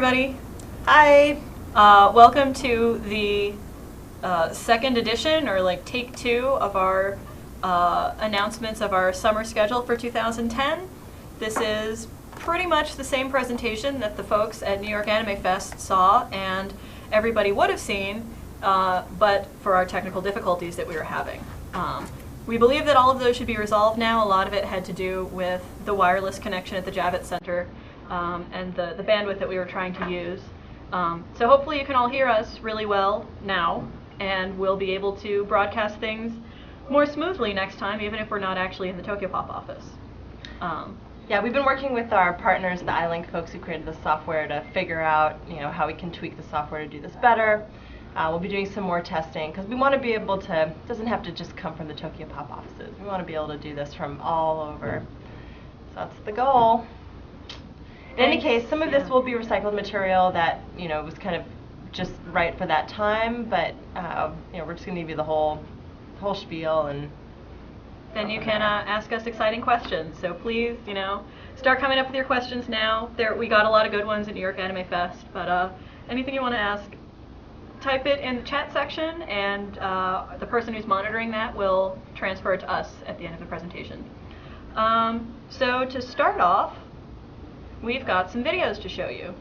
everybody. Hi. Welcome to the second edition, or like take 2 of our announcements of our summer schedule for 2010. This is pretty much the same presentation that the folks at New York Anime Fest saw and everybody would have seen, but for our technical difficulties that we were having. We believe that all of those should be resolved now. A lot of it had to do with the wireless connection at the Javits Center and the bandwidth that we were trying to use. So hopefully you can all hear us really well now, and we'll be able to broadcast things more smoothly next time, even if we're not actually in the Tokyopop office. Yeah, we've been working with our partners, the iLink folks who created the software, to figure out, how we can tweak the software to do this better. We'll be doing some more testing because we want to be able to. It doesn't have to just come from the Tokyopop offices. We want to be able to do this from all over. So that's the goal. In any case, some of this will be recycled material that was kind of just right for that time, but we're just going to give you the whole spiel, and then you can ask us exciting questions. So please, start coming up with your questions now. We got a lot of good ones at New York Anime Fest, but anything you want to ask, type it in the chat section, and the person who's monitoring that will transfer it to us at the end of the presentation. So to start off, we've got some videos to show you.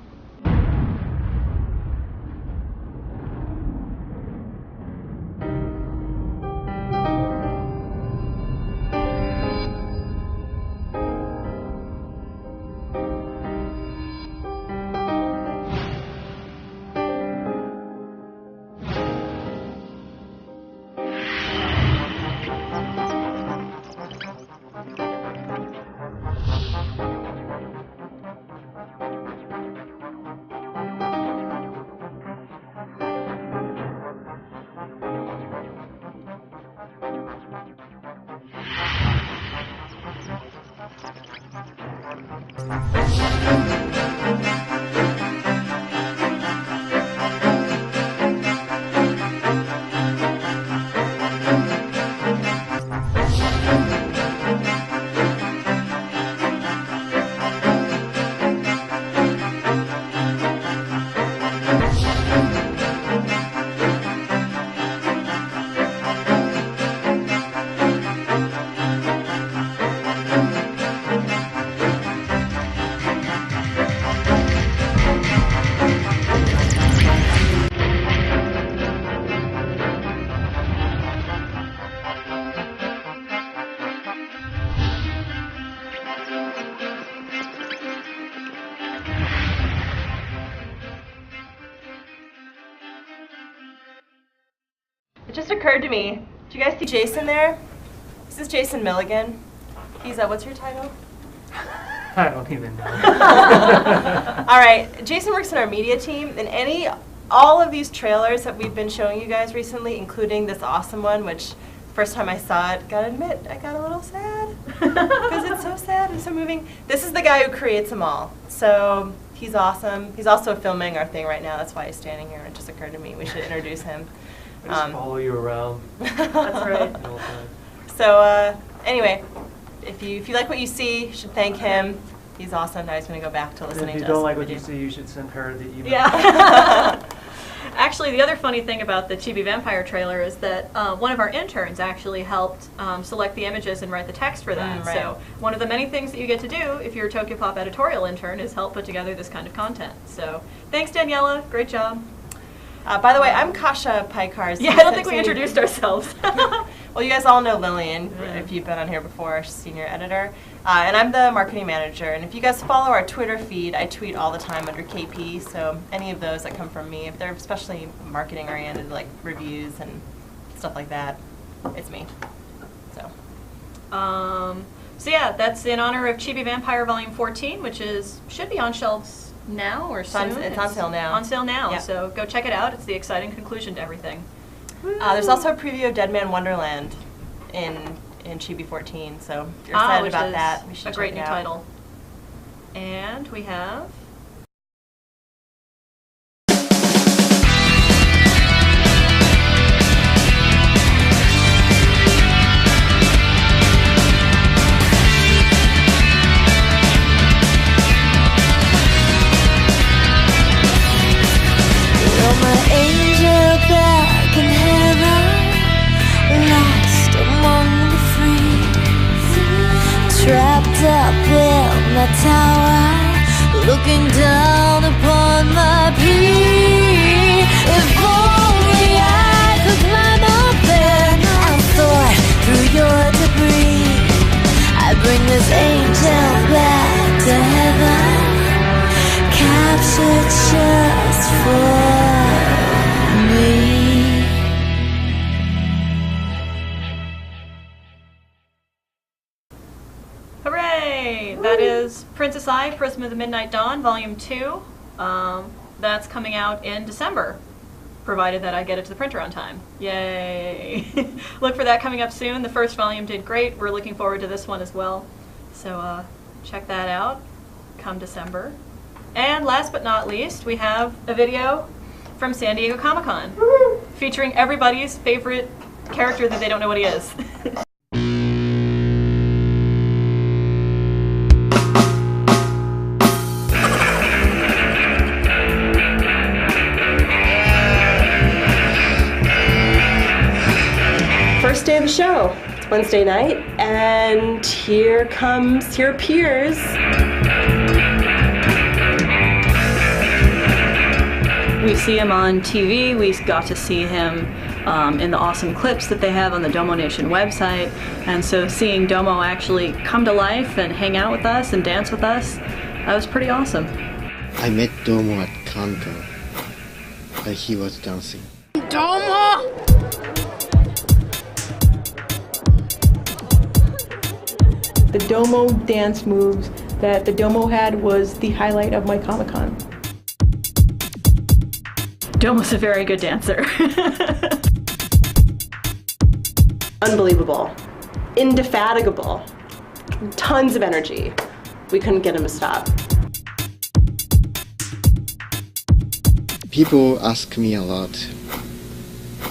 it just occurred to me. Do you guys see Jason there? This is Jason Milligan. He's what's your title? I don't even know. All right, Jason works in our media team, and all of these trailers that we've been showing you guys recently, including this awesome one, which first time I saw it, gotta admit, I got a little sad because it's so sad and so moving. This is the guy who creates them all, so he's awesome. He's also filming our thing right now. That's why he's standing here. It just occurred to me we should introduce him. I just follow you around. That's right. So anyway, if you like what you see, you should thank him. He's awesome. Now he's going to go back to listening to us. If you don't like what you see, you should send her the email. Yeah. Actually, the other funny thing about the Chibi Vampire trailer is that one of our interns actually helped select the images and write the text for that. Right. So one of the many things that you get to do if you're a Tokyopop editorial intern is help put together this kind of content. So thanks, Daniela. Great job. By the way, I'm Kasha Pikar's. Yeah, I don't think we introduced ourselves. Well, you guys all know Lillian, if you've been on here before, senior editor. And I'm the marketing manager. And if you guys follow our Twitter feed, I tweet all the time under KP. So any of those that come from me, if they're especially marketing oriented, like reviews and stuff like that, it's me. So yeah, that's in honor of Chibi Vampire Volume 14, which should be on shelves now or soon. It's on sale now. On sale now, yep. So go check it out. It's the exciting conclusion to everything. There's also a preview of Dead Man Wonderland in Chibi 14, so if you're excited about that, we should check it out. A great new title. And we have tower, looking down upon my peak. If only I could climb up there and soar through your debris, I'd bring this angel back to heaven, captured just for me. Hooray! That is Princess I, Prism of the Midnight Dawn, Volume 2. That's coming out in December, provided that I get it to the printer on time. Yay! Look for that coming up soon. The first volume did great. We're looking forward to this one as well. So check that out come December. And last but not least, we have a video from San Diego Comic-Con featuring everybody's favorite character that they don't know what he is. First day of the show. It's Wednesday night, and here appears We see him on TV, we got to see him in the awesome clips that they have on the Domo Nation website, and so seeing Domo actually come to life and hang out with us and dance with us, that was pretty awesome. I met Domo at Comic-Con, but he was dancing. Domo! The Domo dance moves that the Domo had was the highlight of my Comic-Con. Domo's a very good dancer. unbelievable, indefatigable, tons of energy. We couldn't get him to stop. People ask me a lot,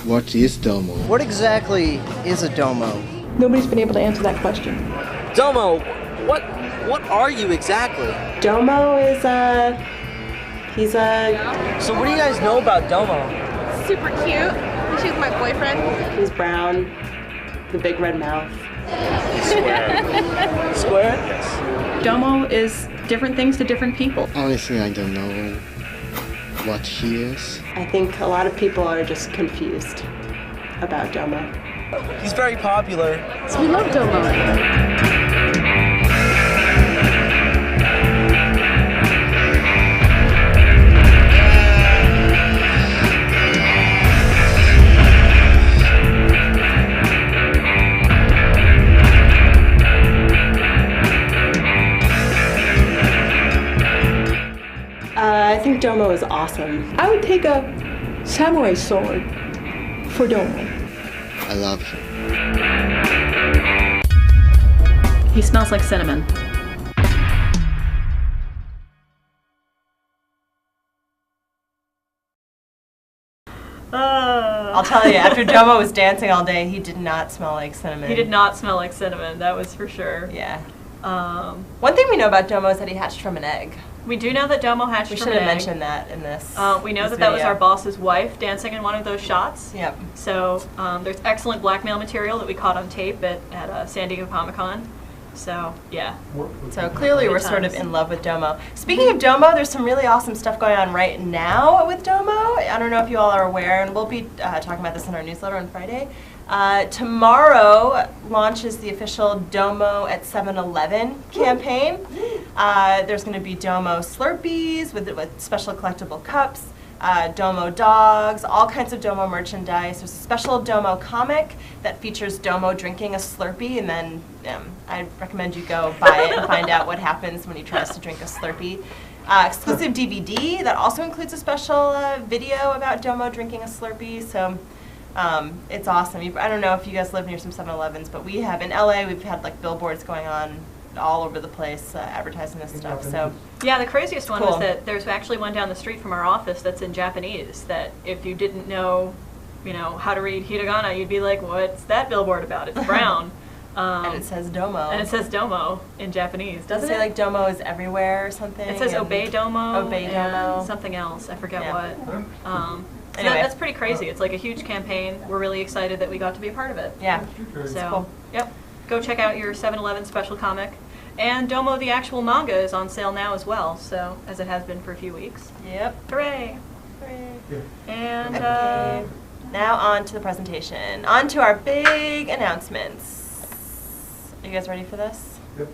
what is Domo? What exactly is a domo? Nobody's been able to answer that question. Domo, what are you exactly? Domo is he's So what do you guys know about Domo? Super cute. She's my boyfriend. he's brown, the big red mouth. Square? Square? Yes. Domo is different things to different people. Honestly, I don't know what he is. I think a lot of people are just confused about Domo. He's very popular. So we love Domo. I think Domo is awesome. I would take a samurai sword for Domo. I love him. He smells like cinnamon. I'll tell you, after Domo was dancing all day, he did not smell like cinnamon. He did not smell like cinnamon, that was for sure. Yeah. One thing we know about Domo is that he hatched from an egg. We do know that Domo hatched We from should an have egg. mentioned that in this. We know this that was video. our boss's wife dancing in one of those shots. Yep. So there's excellent blackmail material that we caught on tape at San Diego Comic-Con. So yeah. So clearly Good we're sort of times. in love with Domo. Speaking of Domo, there's some really awesome stuff going on right now with Domo. I don't know if you all are aware, and we'll be talking about this in our newsletter on Friday. Tomorrow launches the official Domo at 7-Eleven campaign. There's going to be Domo Slurpees with special collectible cups, Domo dogs, all kinds of Domo merchandise. There's a special Domo comic that features Domo drinking a Slurpee, and then I recommend you go buy it and find out what happens when he tries to drink a Slurpee. Exclusive DVD that also includes a special video about Domo drinking a Slurpee. So it's awesome. I don't know if you guys live near some 7-Elevens, but we have in LA. We've had like billboards going on all over the place advertising this stuff. So Yeah, the craziest one Cool. was that there's actually one down the street from our office that's in Japanese, that if you didn't know, how to read hiragana, you'd be like, what's that billboard about? It's brown. and it says Domo. And it says Domo in Japanese, Does doesn't it say like Domo is everywhere or something? It says and Obey Domo. Obey and Domo. something else. I forget Yeah. what. So Anyway. that's pretty crazy. It's like a huge campaign. We're really excited that we got to be a part of it. Yeah. So, cool. yep. Go check out your 7-Eleven special comic. And Domo the actual manga is on sale now as well, so as it has been for a few weeks. Yep. Hooray! Hooray. And Now on to the presentation. On to our big announcements. Are you guys ready for this? Yep.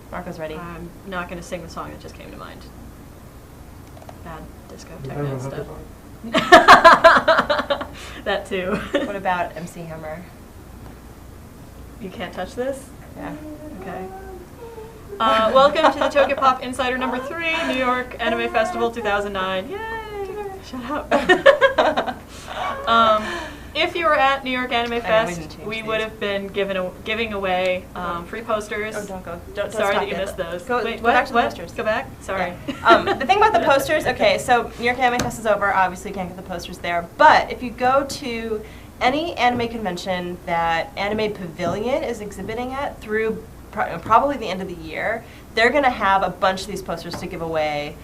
Marco's ready. I'm not going to sing the song that just came to mind. Bad disco I techno don't stuff. know. That too. What about MC Hammer? You can't touch this? Yeah. Okay. Welcome to the Tokyo Pop Insider number 3, New York Anime Festival 2009. Yay! Shut up. If you were at New York Anime Fest, we would have been giving away free posters. Oh, don't go. Don't Sorry stop that you yet. missed those. Go Wait, back to the what? posters. Go back? Sorry. Yeah. The thing about the posters, okay, so New York Anime Fest is over. Obviously, you can't get the posters there. But if you go to any anime convention that Anime Pavilion is exhibiting at through probably the end of the year, they're going to have a bunch of these posters to give away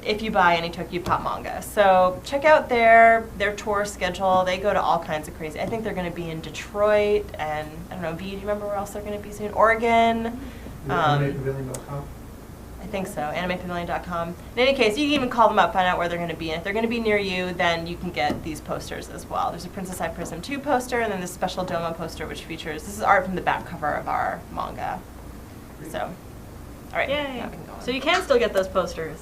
if you buy any Tokyo Pop manga. So check out their tour schedule. They go to all kinds of crazy. I think they're going to be in Detroit and, I don't know, V, do you remember where else they're going to be soon? Oregon. AnimePavilion.com? I think so, animepavilion.com. In any case, you can even call them up, find out where they're going to be. And if they're going to be near you, then you can get these posters as well. There's a Princess Eye Prism 2 poster, and then this special Domo poster, which features, this is art from the back cover of our manga. So, all right. Yay. Now we can go on. So you can still get those posters.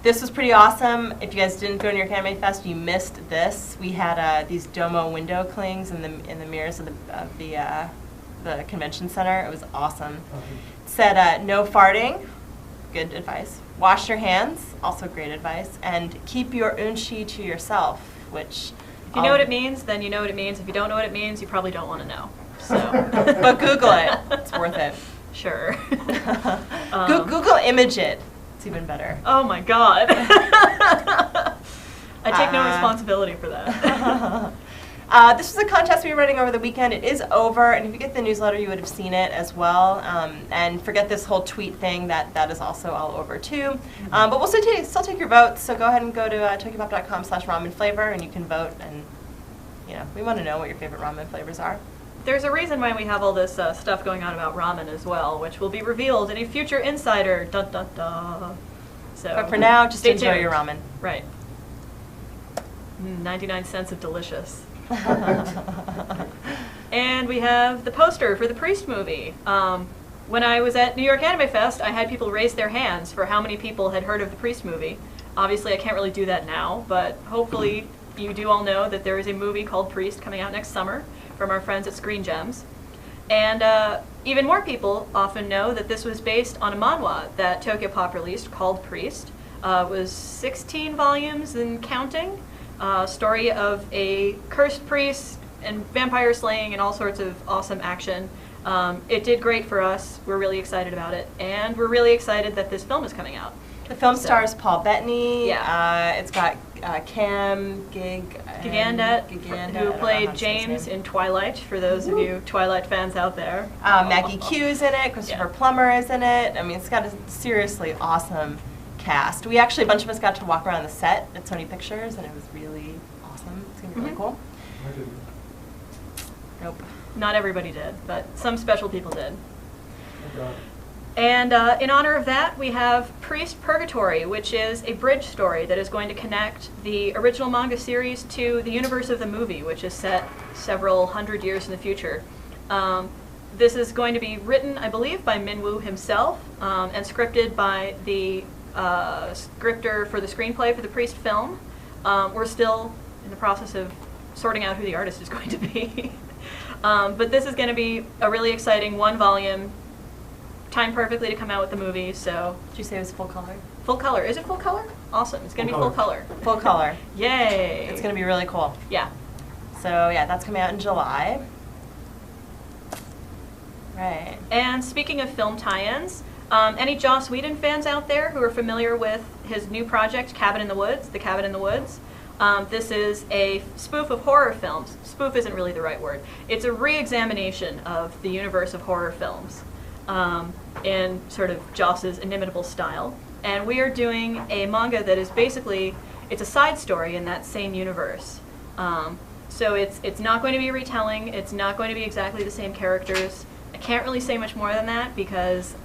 This was pretty awesome. If you guys didn't go to New York Anime Fest, you missed this. We had these Domo window clings in the mirrors of the convention center. It was awesome. It said no farting. Good advice. Wash your hands, also great advice, and keep your unshi to yourself, which... If you know what it means, then you know what it means. If you don't know what it means, you probably don't want to know. So, but Google it. It's worth it. Sure. Google image it. It's even better. Oh my god. I take no responsibility for that. This was a contest we were running over the weekend. It is over, and if you get the newsletter, you would have seen it as well. And forget this whole tweet thing, that is also all over too. But we'll still take your votes, so go ahead and go to tokyopop.com/ramen-flavor, and you can vote, and we want to know what your favorite ramen flavors are. There's a reason why we have all this stuff going on about ramen as well, which will be revealed in a future Insider. Dun dun dun. So, but for now, just stay enjoy tuned. your ramen. Right. 99 cents of delicious. And we have the poster for the Priest movie. When I was at New York Anime Fest, I had people raise their hands for how many people had heard of the Priest movie. Obviously, I can't really do that now, but hopefully you do all know that there is a movie called Priest coming out next summer from our friends at Screen Gems. And even more people often know that this was based on a manhwa that Tokyo Pop released called Priest. It was 16 volumes and counting. Story of a cursed priest and vampire slaying and all sorts of awesome action. It did great for us. We're really excited about it. And we're really excited that this film is coming out. The film stars Paul Bettany. Yeah. It's got Cam Gigandet, who played James in Twilight, for those of you Twilight fans out there. Maggie Q is in it. Christopher Plummer is in it. I mean, it's got a seriously awesome cast. A bunch of us got to walk around the set at Sony Pictures, and it was really awesome. It's going to be really cool. Nope. Not everybody did, but some special people did. And in honor of that, we have Priest Purgatory, which is a bridge story that is going to connect the original manga series to the universe of the movie, which is set several hundred years in the future. This is going to be written, I believe, by Min-woo himself, and scripted by the scripter for the screenplay for the Priest film. We're still in the process of sorting out who the artist is going to be. But this is going to be a really exciting 1-volume, timed perfectly to come out with the movie, so... Did you say it was full color? Full color. Is it full color? Awesome. It's going to be full color. Full color. Yay! It's going to be really cool. Yeah. So, yeah, that's coming out in July. Right. And speaking of film tie-ins, any Joss Whedon fans out there who are familiar with his new project, Cabin in the Woods, The Cabin in the Woods? This is a spoof of horror films. Spoof isn't really the right word. It's a re-examination of the universe of horror films in sort of Joss's inimitable style. And we are doing a manga that is basically, it's a side story in that same universe. So it's not going to be a retelling. It's not going to be exactly the same characters. I can't really say much more than that because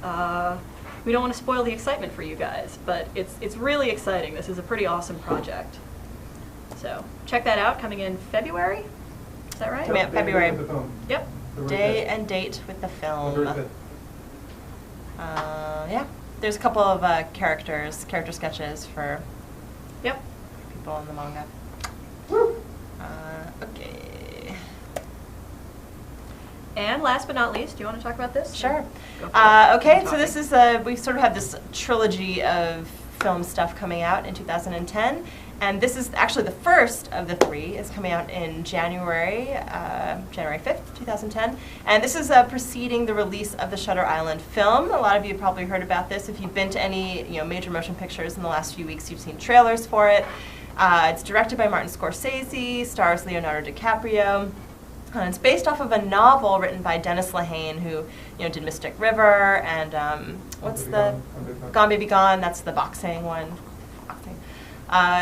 we don't want to spoil the excitement for you guys, but it's really exciting. This is a pretty awesome project. So check that out, coming in February. Is that right? Coming out February. The film. Yep. Day and date with the film. February 5th. Yeah. There's a couple of character sketches for Yep. people in the manga. Okay. And last but not least, do you want to talk about this? Sure. Go for it. Okay, Keep so this talking. is we sort of have this trilogy of film stuff coming out in 2010, and this is actually the first of the three. Is coming out in January 5th, 2010, and this is preceding the release of the Shutter Island film. A lot of you have probably heard about this. If you've been to any major motion pictures in the last few weeks, you've seen trailers for it. It's directed by Martin Scorsese, stars Leonardo DiCaprio. It's based off of a novel written by Dennis Lehane, who did Mystic River and what's the Gone Baby Gone? That's the boxing one.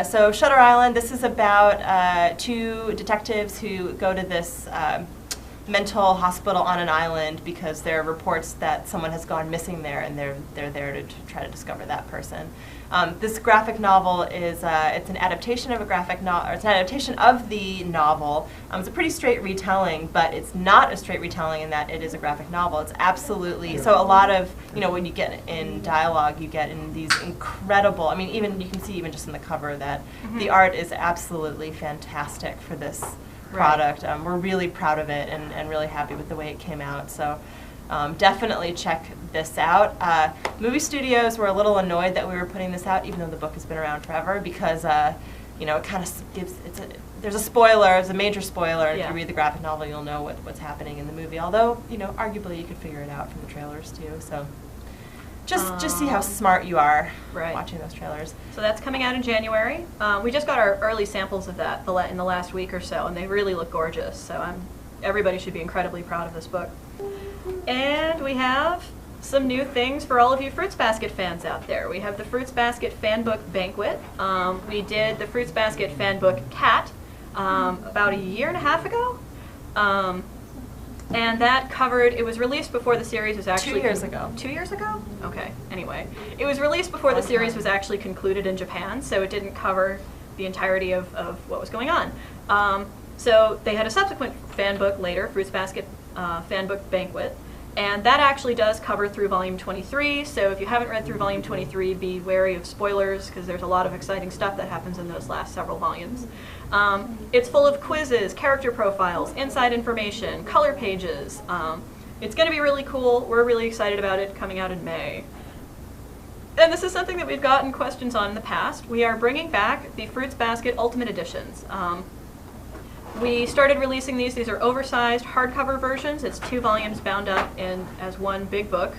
So Shutter Island. This is about two detectives who go to this mental hospital on an island because there are reports that someone has gone missing there, and they're there to try to discover that person. This graphic novel is it's an adaptation of a graphic novel. It's an adaptation of the novel. It's a pretty straight retelling, but it's not a straight retelling in that it is a graphic novel. It's absolutely so. A lot of when you get in dialogue, you get in these incredible. I mean, even you can see even just in the cover that the art is absolutely fantastic for this product. We're really proud of it and really happy with the way it came out. So. Definitely check this out. Movie studios were a little annoyed that we were putting this out, even though the book has been around forever, because it kind of gives there's a spoiler, it's a major spoiler, and if you read the graphic novel, you'll know what's happening in the movie. Although arguably you could figure it out from the trailers too. So just see how smart you are watching those trailers. So that's coming out in January. We just got our early samples of that in the last week or so, and they really look gorgeous. So everybody should be incredibly proud of this book. And we have some new things for all of you Fruits Basket fans out there. We have the Fruits Basket Fan Book Banquet. We did the Fruits Basket Fan Book Cat about a year and a half ago. And that covered, it was released before the series was actually... 2 years ago. 2 years ago? Okay, anyway. It was released before the series was actually concluded in Japan, so it didn't cover the entirety of what was going on. So they had a subsequent fan book later, Fruits Basket Fan Book Banquet, and that actually does cover through volume 23, so if you haven't read through volume 23, be wary of spoilers, because there's a lot of exciting stuff that happens in those last several volumes. It's full of quizzes, character profiles, inside information, color pages. It's going to be really cool. We're really excited about it, coming out in May. And this is something that we've gotten questions on in the past. We are bringing back the Fruits Basket Ultimate Editions. We started releasing these. These are oversized hardcover versions. It's 2 volumes bound up in as one big book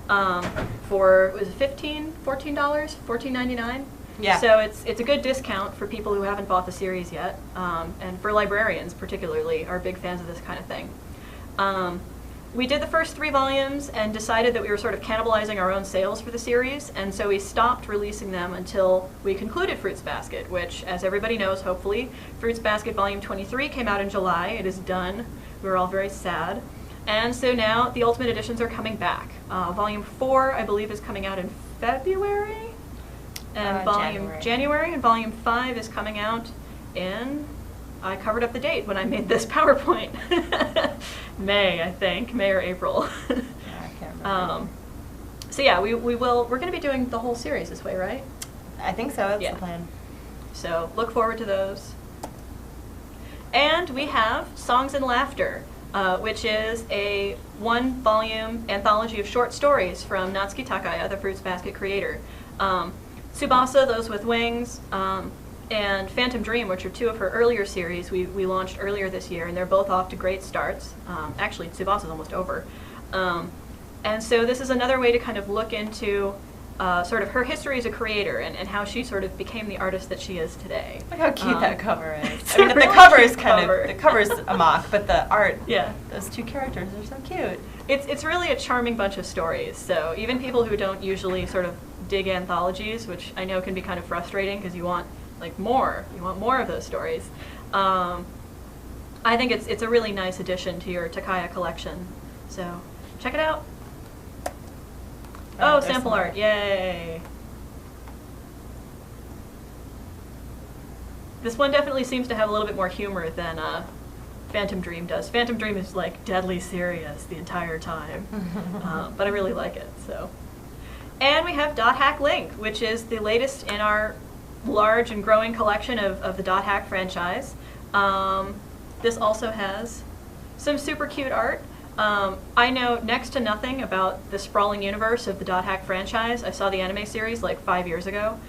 for, was it $14, $14.99? Yeah. So it's a good discount for people who haven't bought the series yet, and for librarians particularly are big fans of this kind of thing. We did the first 3 volumes and decided that we were sort of cannibalizing our own sales for the series, and so we stopped releasing them until we concluded Fruits Basket, which, as everybody knows, hopefully, Fruits Basket Volume 23 came out in July. It is done. We were all very sad. And so now the Ultimate Editions are coming back. Volume 4, I believe, is coming out in February? And January, and Volume 5 is coming out in... I covered up the date when I made this PowerPoint. May, I think. May or April. Yeah, I can't remember. So yeah, we're going to be doing the whole series this way, right? I think so. That's the plan. So look forward to those. And we have Songs and Laughter, which is a 1-volume anthology of short stories from Natsuki Takaya, the Fruits Basket creator. Tsubasa, Those with Wings, and Phantom Dream, which are 2 of her earlier series we launched earlier this year, and they're both off to great starts. Actually, Tsubasa's almost over. And so this is another way to kind of look into sort of her history as a creator and how she sort of became the artist that she is today. Look how cute that cover is. It's I mean, a the really cover is cute kind cover. of, the cover is amok, but the art, Yeah. those 2 characters are so cute. It's really a charming bunch of stories. So even people who don't usually sort of dig anthologies, which I know can be kind of frustrating because you want more. You want more of those stories. I think it's a really nice addition to your Takaya collection. So check it out. Right, Oh, there's sample some art, yay. This one definitely seems to have a little bit more humor than Phantom Dream does. Phantom Dream is like deadly serious the entire time, but I really like it. So, and we have Dot Hack Link, which is the latest in our large and growing collection of the Dot Hack franchise. This also has some super cute art. I know next to nothing about the sprawling universe of the Dot Hack franchise. I saw the anime series like 5 years ago.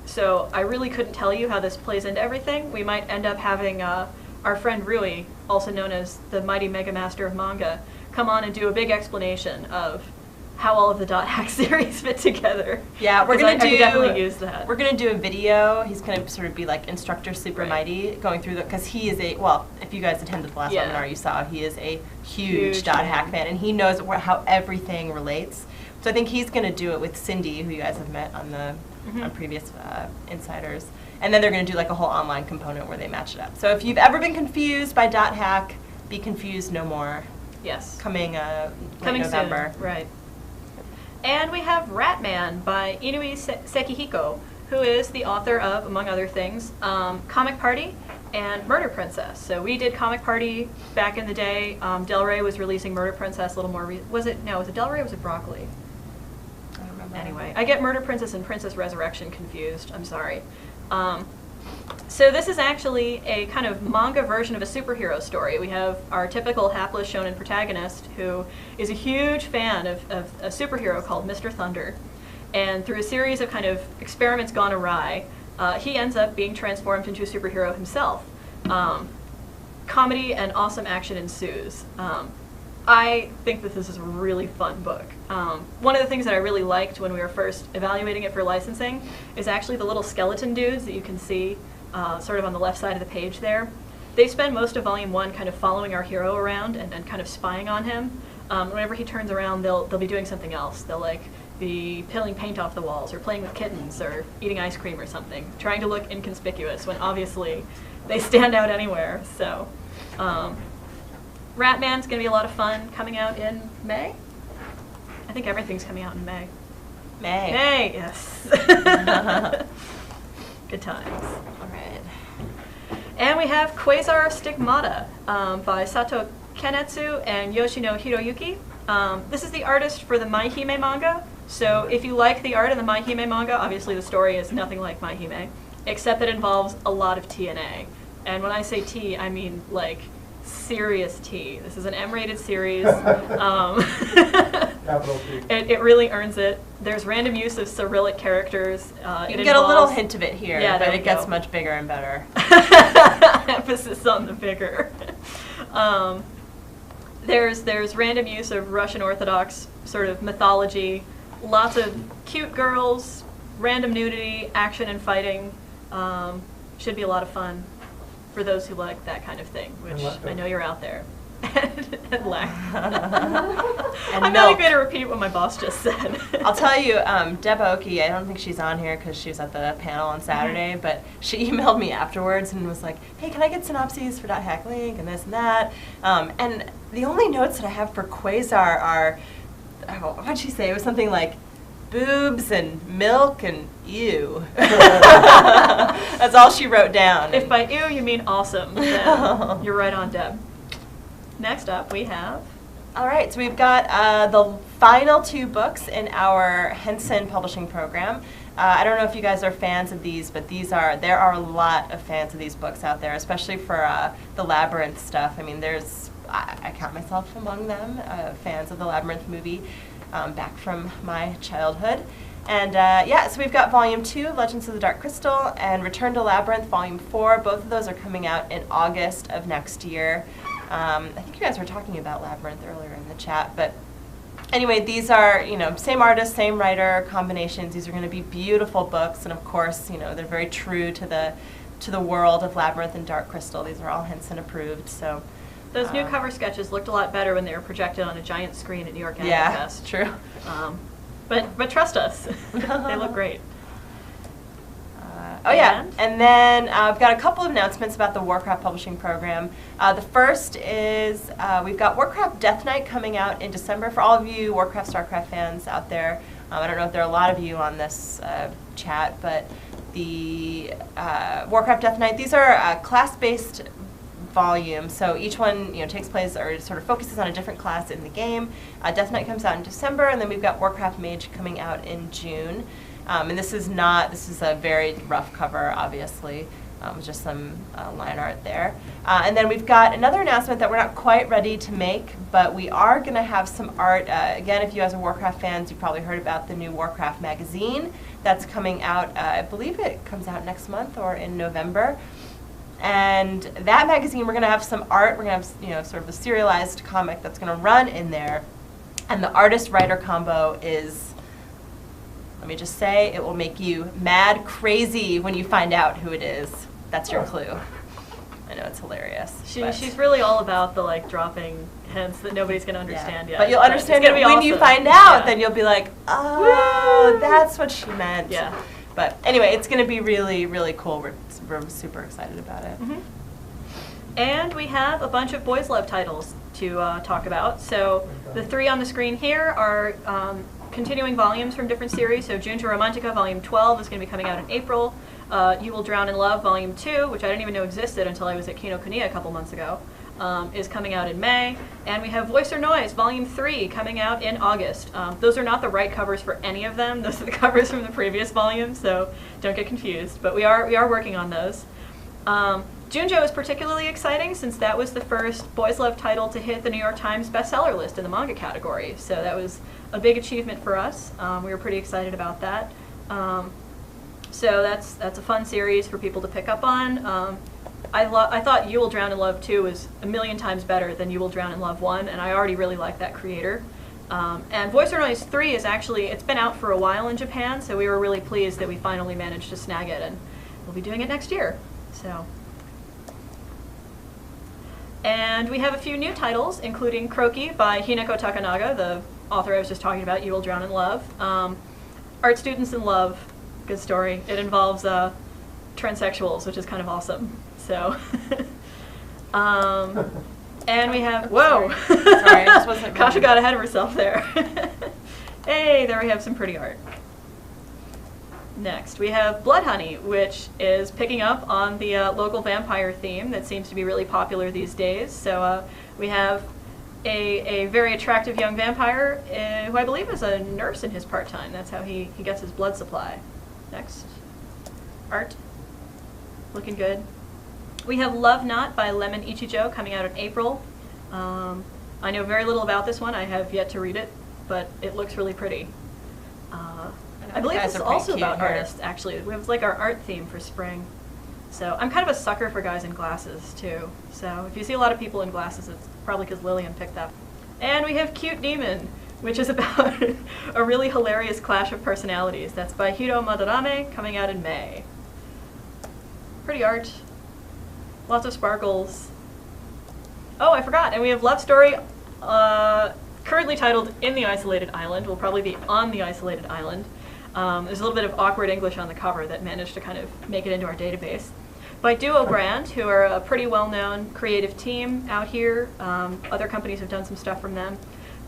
So I really couldn't tell you how this plays into everything. We might end up having our friend Rui, also known as the Mighty Mega Master of Manga, come on and do a big explanation of how all of the Dot Hack series fit together. Yeah, we're gonna I could definitely use that. We're gonna do a video. He's gonna sort of be like Instructor Super Mighty, going through because he is if you guys attended the last webinar, you saw he is a huge Dot Hack fan, and he knows how everything relates. So I think he's gonna do it with Cindy, who you guys have met on the on previous Insiders, and then they're gonna do like a whole online component where they match it up. So if you've ever been confused by Dot Hack, be confused no more. Yes. Coming November. Soon, right. And we have Ratman by Inui Sekihiko, who is the author of, among other things, Comic Party and Murder Princess. So we did Comic Party back in the day. Del Rey was releasing Murder Princess a little more. Was it Del Rey or was it Broccoli? I don't remember. Anyway, I get Murder Princess and Princess Resurrection confused. I'm sorry. So this is actually a kind of manga version of a superhero story. We have our typical hapless shonen protagonist who is a huge fan of a superhero called Mr. Thunder. And through a series of kind of experiments gone awry, he ends up being transformed into a superhero himself. Comedy and awesome action ensues. I think that this is a really fun book. One of the things that I really liked when we were first evaluating it for licensing is actually the little skeleton dudes that you can see sort of on the left side of the page there. They spend most of Volume 1 kind of following our hero around and kind of spying on him. Whenever he turns around, they'll be doing something else. They'll like be peeling paint off the walls or playing with kittens or eating ice cream or something, trying to look inconspicuous when obviously they stand out anywhere. So Ratman's going to be a lot of fun, coming out in May. I think everything's coming out in May. May, yes. Good times. All right. And we have Quasar Stigmata by Sato Kanetsu and Yoshino Hiroyuki. This is the artist for the My Hime manga. So if you like the art in the My Hime manga, obviously the story is nothing like My Hime, except that it involves a lot of TNA. And when I say T, I mean like serious T. This is an M-rated series. It really earns it. There's random use of Cyrillic characters. You can get a little hint of it here, yeah, but it gets much bigger and better. Emphasis on the bigger. There's random use of Russian Orthodox sort of mythology, lots of cute girls, random nudity, action and fighting. Should be a lot of fun for those who like that kind of thing, which I know you're out there. And lack. I'm not going to repeat what my boss just said. I'll tell you, Deb Oki, I don't think she's on here because she was at the panel on Saturday, but she emailed me afterwards and was like, hey, can I get synopses for Dot Hack Link and this and that? And the only notes that I have for Quasar are, what'd she say? It was something like, boobs and milk and ew. That's all she wrote down. If by ew you mean awesome, then you're right on, Deb. Next up, we have... All right, so we've got the final 2 books in our Henson publishing program. I don't know if you guys are fans of these, but there are a lot of fans of these books out there, especially for the Labyrinth stuff. I mean, I count myself among them, fans of the Labyrinth movie back from my childhood. And yeah, so we've got Volume 2, Legends of the Dark Crystal, and Return to Labyrinth, Volume 4. Both of those are coming out in August of next year. I think you guys were talking about Labyrinth earlier in the chat, but anyway, these are, same artist, same writer combinations. These are going to be beautiful books, and of course, they're very true to the world of Labyrinth and Dark Crystal. These are all Henson approved, so. Those new cover sketches looked a lot better when they were projected on a giant screen at New York Anime Fest. True. But trust us, they look great. Oh yeah, and then I've got a couple of announcements about the Warcraft publishing program. The first is we've got Warcraft Death Knight coming out in December. For all of you Warcraft, StarCraft fans out there, I don't know if there are a lot of you on this chat, but the Warcraft Death Knight, these are class-based volumes, so each one takes place or sort of focuses on a different class in the game. Death Knight comes out in December, and then we've got Warcraft Mage coming out in June. And this is a very rough cover, obviously, with just some line art there. And then we've got another announcement that we're not quite ready to make, but we are going to have some art. Again, if you guys are Warcraft fans, you've probably heard about the new Warcraft magazine that's coming out. I believe it comes out next month or in November. And that magazine, we're going to have some art. We're going to have sort of a serialized comic that's going to run in there. And the artist-writer combo is, let me just say, it will make you mad crazy when you find out who it is. That's your clue. I know, it's hilarious. She's really all about the dropping hints that nobody's going to understand yet. But you'll understand it when you find out. Then you'll be like, oh, that's what she meant. Yeah. But anyway, it's going to be really, really cool. We're super excited about it. Mm-hmm. And we have a bunch of Boys Love titles to talk about. So the 3 on the screen here are continuing volumes from different series. So Junta Romantica Volume 12 is going to be coming out in April. You Will Drown in Love Volume 2, which I didn't even know existed until I was at Kinokuniya a couple months ago, is coming out in May. And we have Voice or Noise Volume 3 coming out in August. Those are not the right covers for any of them. Those are the covers from the previous volume, so don't get confused. But we are working on those. Junjo is particularly exciting since that was the first Boys Love title to hit the New York Times bestseller list in the manga category. So that was a big achievement for us. We were pretty excited about that. So that's a fun series for people to pick up on. I thought You Will Drown in Love 2 was a million times better than You Will Drown in Love 1, and I already really like that creator. And Voice or Noise 3 is actually, it's been out for a while in Japan, so we were really pleased that we finally managed to snag it, and we'll be doing it next year. So. And we have a few new titles, including Croaky by Hinako Takanaga, the author I was just talking about, You Will Drown in Love. Art Students in Love, good story. It involves transsexuals, which is kind of awesome. So, and we have, whoa! Sorry, I just wasn't Kasha got ahead of herself there. Hey, there we have some pretty art. Next, we have Blood Honey, which is picking up on the local vampire theme that seems to be really popular these days. So we have a very attractive young vampire who I believe is a nurse in his part-time. That's how he gets his blood supply. Next. Art. Looking good. We have Love Not by Lemon Ichijo coming out in April. I know very little about this one. I have yet to read it, but it looks really pretty. I believe this is also about artists, actually. It was like our art theme for spring. So I'm kind of a sucker for guys in glasses, too. So if you see a lot of people in glasses, it's probably because Lillian picked that. And we have Cute Demon, which is about a really hilarious clash of personalities. That's by Hiro Madarame, coming out in May. Pretty art. Lots of sparkles. Oh, I forgot. And we have Love Story, currently titled In the Isolated Island. Will probably be On the Isolated Island. There's a little bit of awkward English on the cover that managed to kind of make it into our database. By Duo Brand, who are a pretty well-known creative team out here. Other companies have done some stuff from them.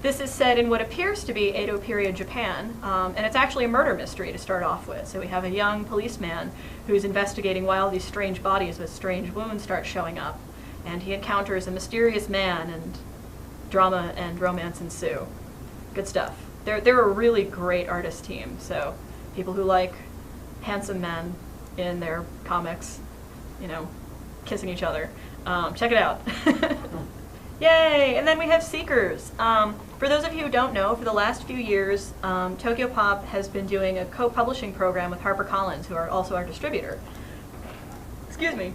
This is set in what appears to be Edo period Japan, and it's actually a murder mystery to start off with. So we have a young policeman who's investigating why all these strange bodies with strange wounds start showing up. And he encounters a mysterious man, and drama and romance ensue. Good stuff. They're a really great artist team, so people who like handsome men in their comics, kissing each other, check it out. Yay! And then we have Seekers. For those of you who don't know, for the last few years, Tokyo Pop has been doing a co-publishing program with HarperCollins, who are also our distributor. Excuse me.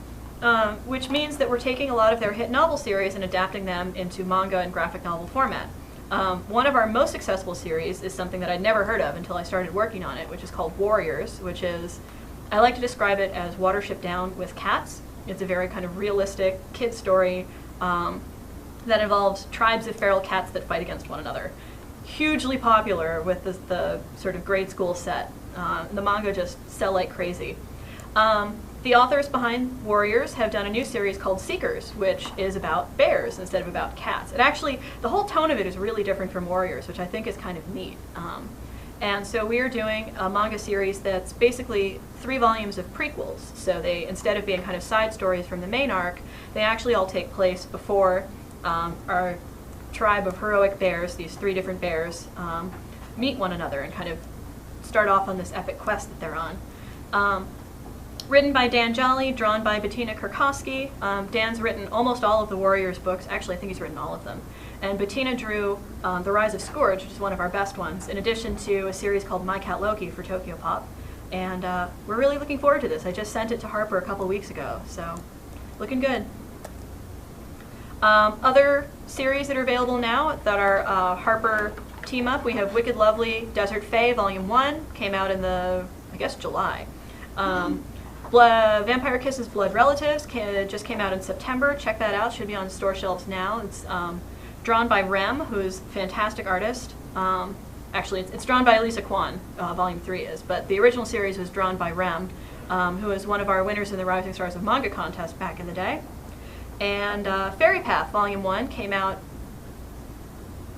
Which means that we're taking a lot of their hit novel series and adapting them into manga and graphic novel format. One of our most successful series is something that I'd never heard of until I started working on it, which is called Warriors, which is, I like to describe it as Watership Down with cats. It's a very kind of realistic kid story that involves tribes of feral cats that fight against one another. Hugely popular with the sort of grade school set. The manga just sell like crazy. The authors behind Warriors have done a new series called Seekers, which is about bears instead of about cats. It actually, the whole tone of it is really different from Warriors, which I think is kind of neat. And so we are doing a manga series that's basically 3 volumes of prequels. So they, instead of being kind of side stories from the main arc, they actually all take place before our tribe of heroic bears, these 3 different bears, meet one another and kind of start off on this epic quest that they're on. Written by Dan Jolly, drawn by Bettina Kurkowski. Dan's written almost all of the Warriors books. Actually, I think he's written all of them. And Bettina drew The Rise of Scourge, which is one of our best ones, in addition to a series called My Cat Loki for Tokyo Pop. And we're really looking forward to this. I just sent it to Harper a couple weeks ago, so looking good. Other series that are available now that are Harper team up, we have Wicked Lovely Desert Fae Volume 1, came out in the, I guess, July. Vampire Kisses Blood Relatives just came out in September. Check that out. Should be on store shelves now. It's drawn by Rem, who's a fantastic artist. Actually, it's drawn by Elisa Kwan, Volume 3 is, but the original series was drawn by Rem, who is one of our winners in the Rising Stars of Manga contest back in the day. And Fairy Path Volume 1 came out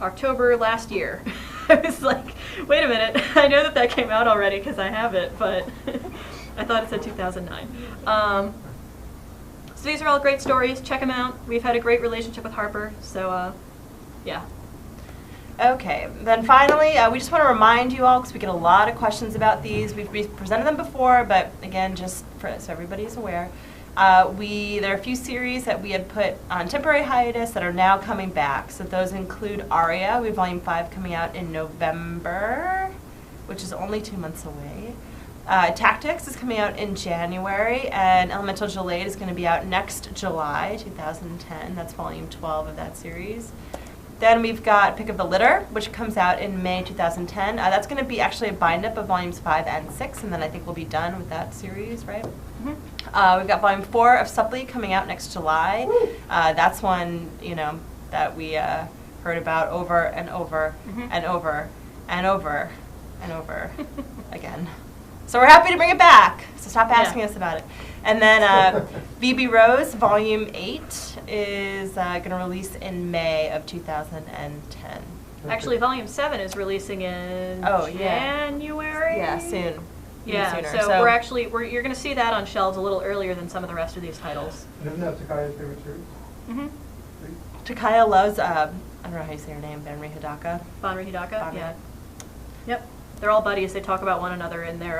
October last year. I was like, wait a minute, I know that came out already because I have it, but I thought it said 2009. So these are all great stories. Check them out. We've had a great relationship with Harper, so yeah. Okay, then finally, we just want to remind you all, because we get a lot of questions about these. We've presented them before, but again, just so everybody's aware, there are a few series that we had put on temporary hiatus that are now coming back. So those include Aria. We have Volume 5 coming out in November, which is only 2 months away. Tactics is coming out in January, and Elemental Jolade is going to be out next July 2010. That's Volume 12 of that series. Then we've got Pick of the Litter, which comes out in May 2010. That's going to be actually a bind-up of Volumes 5 and 6, and then I think we'll be done with that series, right? Mm-hmm. We've got Volume 4 of Supply coming out next July. That's one, that we heard about over and over and over and over and over again. So we're happy to bring it back, so stop asking us about it. And then VB Rose Volume 8 is going to release in May of 2010. Actually, Volume 7 is releasing in January? Yeah, soon. Yeah, sooner. So you're going to see that on shelves a little earlier than some of the rest of these titles. And isn't that Takaya's favorite series? Mm-hmm. Takaya loves, I don't know how you say her name, Banri Hidaka. Banri Hidaka, yeah. Yep. They're all buddies. They talk about one another in their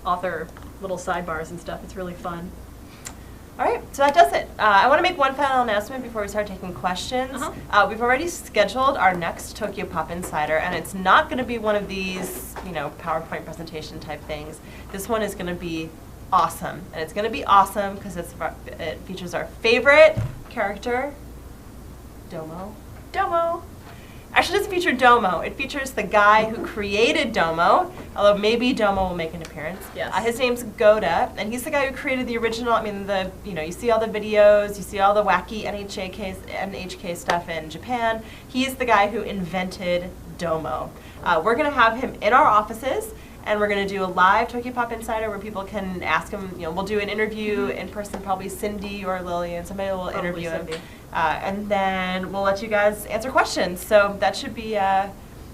author little sidebars and stuff. It's really fun. All right, so that does it. I want to make one final announcement before we start taking questions. We've already scheduled our next Tokyo Pop Insider, and it's not going to be one of these, PowerPoint presentation type things. This one is going to be awesome, and it's going to be awesome because it features our favorite character, Domo. Actually, it doesn't feature Domo. It features the guy who created Domo, although maybe Domo will make an appearance. Yes. His name's Goda, and he's the guy who created the original. You see all the videos, you see all the wacky NHK stuff in Japan. He's the guy who invented Domo. We're going to have him in our offices, and we're going to do a live Tokyo Pop Insider where people can ask him. We'll do an interview in person, probably Cindy or Lillian. Somebody will interview him. And then we'll let you guys answer questions. So that should be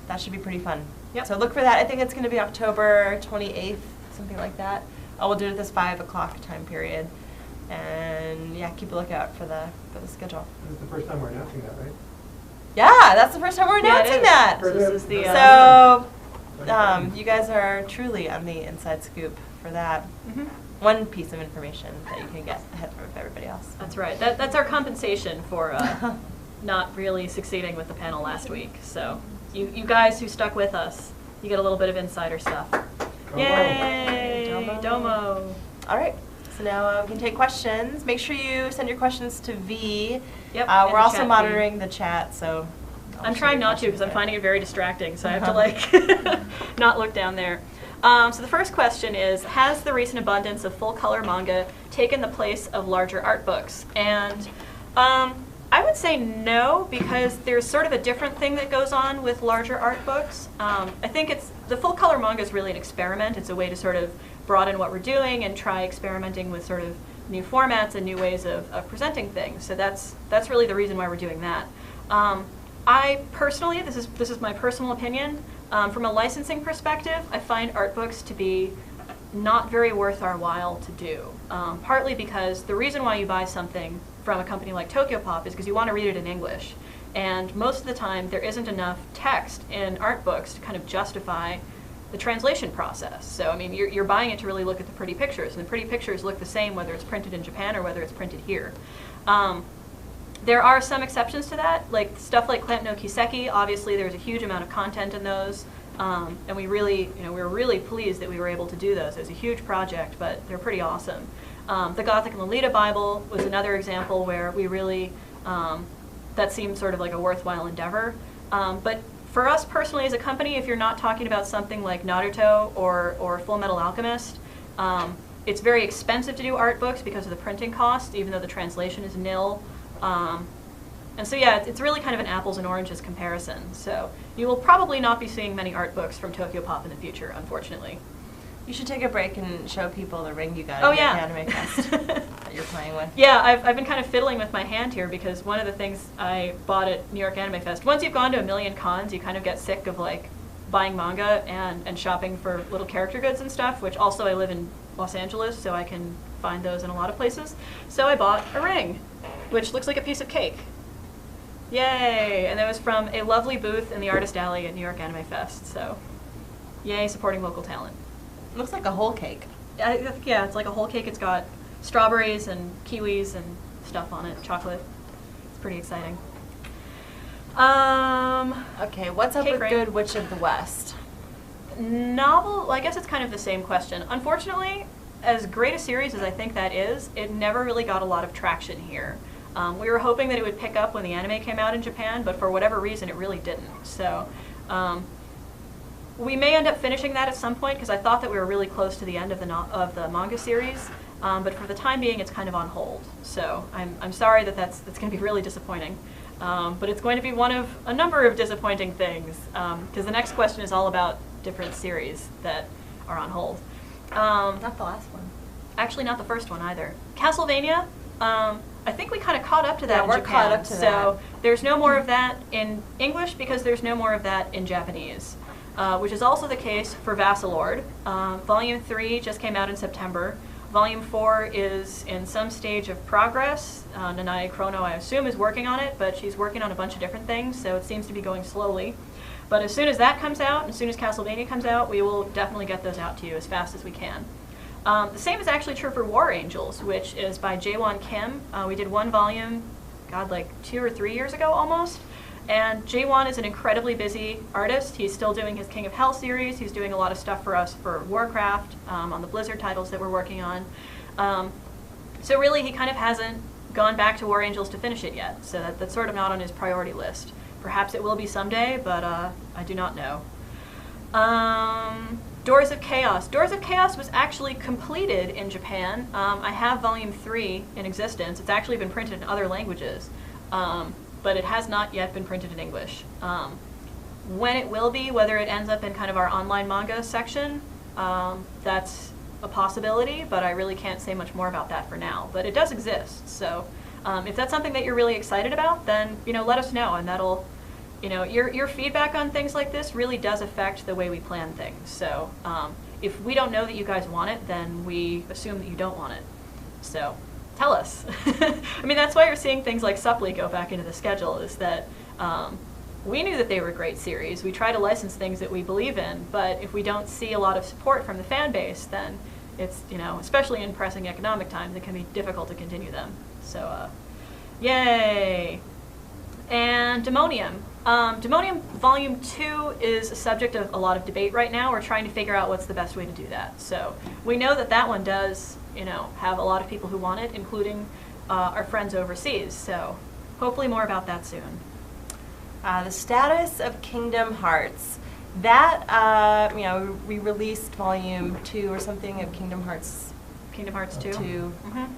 pretty fun. Yep. So look for that. I think it's going to be October 28th, something like that. We'll do it at this 5 o'clock time period. And yeah, keep a lookout for the schedule. This is the first time we're announcing that, right? Yeah, that's the first time we're announcing that. So this is the you guys are truly on the inside scoop for that. Mm-hmm. One piece of information that you can get ahead of everybody else. That's right. That's our compensation for not really succeeding with the panel last week. So you guys who stuck with us, you get a little bit of insider stuff. Yay! Domo! All right. So now we can take questions. Make sure you send your questions to V. Yep. We're also monitoring the chat, so. I'm trying not to because I'm finding it very distracting, so I have to not look down there. So the first question is, has the recent abundance of full-color manga taken the place of larger art books? And I I would say no, because there's sort of a different thing that goes on with larger art books. I think the full color manga is really an experiment. It's a way to sort of broaden what we're doing and try experimenting with sort of new formats and new ways of presenting things. So that's really the reason why we're doing that. I personally, this is my personal opinion, from a licensing perspective, I find art books to be not very worth our while to do. Partly because the reason why you buy something from a company like Tokyopop is because you want to read it in English. And most of the time there isn't enough text in art books to kind of justify the translation process. So I mean, you're buying it to really look at the pretty pictures, and the pretty pictures look the same whether it's printed in Japan or whether it's printed here. There are some exceptions to that, like stuff like Clamp no Kiseki. Obviously there's a huge amount of content in those. And we were really pleased that we were able to do those. It was a huge project, but they're pretty awesome. The Gothic and Lolita Bible was another example where we really, that seemed sort of like a worthwhile endeavor. But for us personally as a company, if you're not talking about something like Naruto or Full Metal Alchemist, it's very expensive to do art books because of the printing costs, even though the translation is nil. And so yeah, it's really kind of an apples and oranges comparison. So you will probably not be seeing many art books from Tokyopop in the future, unfortunately. You should take a break and show people the ring you got Oh, at yeah. the Anime Fest that you're playing with. Yeah, I've been kind of fiddling with my hand here because one of the things I bought at New York Anime Fest, once you've gone to a million cons, you kind of get sick of like buying manga and shopping for little character goods and stuff, which also I live in Los Angeles, so I can find those in a lot of places. So I bought a ring, which looks like a piece of cake. Yay! And that was from a lovely booth in the Artist Alley at New York Anime Fest, so yay, supporting local talent. Looks like a whole cake. I think, yeah, it's like a whole cake. It's got strawberries and kiwis and stuff on it, chocolate. It's pretty exciting. Okay, what's up Cake with ring. Good Witch of the West? Novel, well, I guess it's kind of the same question. Unfortunately, as great a series as I think that is, it never really got a lot of traction here. We were hoping that it would pick up when the anime came out in Japan, but for whatever reason it really didn't. So we may end up finishing that at some point because I thought that we were really close to the end of the manga series, but for the time being it's kind of on hold. So I'm sorry that's going to be really disappointing. But it's going to be one of a number of disappointing things because the next question is all about different series that are on hold. Not the last one. Actually, not the first one either. Castlevania, I think we kind of caught up to that Yeah, in we're Japan. caught up to so there's no more of that in English because there's no more of that in Japanese, which is also the case for Vassalord. Volume 3 just came out in September. Volume 4 is in some stage of progress. Nanae Chrono, I assume, is working on it, but she's working on a bunch of different things, so it seems to be going slowly. But as soon as that comes out, as soon as Castlevania comes out, we will definitely get those out to you as fast as we can. The same is actually true for War Angels, which is by Jaewon Kim. We did one volume, God, like 2 or 3 years ago almost. And Jaewon is an incredibly busy artist. He's still doing his King of Hell series. He's doing a lot of stuff for us for Warcraft, on the Blizzard titles that we're working on. So really, he kind of hasn't gone back to War Angels to finish it yet. So that's sort of not on his priority list. Perhaps it will be someday, but I do not know. Doors of Chaos. Doors of Chaos was actually completed in Japan. I have volume 3 in existence. It's actually been printed in other languages, but it has not yet been printed in English. When it will be, whether it ends up in kind of our online manga section, that's a possibility, but I really can't say much more about that for now. But it does exist, so if that's something that you're really excited about, then let us know, and that'll, your feedback on things like this really does affect the way we plan things. So if we don't know that you guys want it, then we assume that you don't want it. So tell us. I mean, that's why you're seeing things like Supply go back into the schedule, is that we knew that they were great series. We try to license things that we believe in, but if we don't see a lot of support from the fan base, then it's, especially in pressing economic times, it can be difficult to continue them. So, yay! And Demonium. Demonium Volume 2 is a subject of a lot of debate right now. We're trying to figure out what's the best way to do that. So we know that that one does, have a lot of people who want it, including our friends overseas. So hopefully more about that soon. The status of Kingdom Hearts. That, we released Volume 2 or something of Kingdom Hearts 2.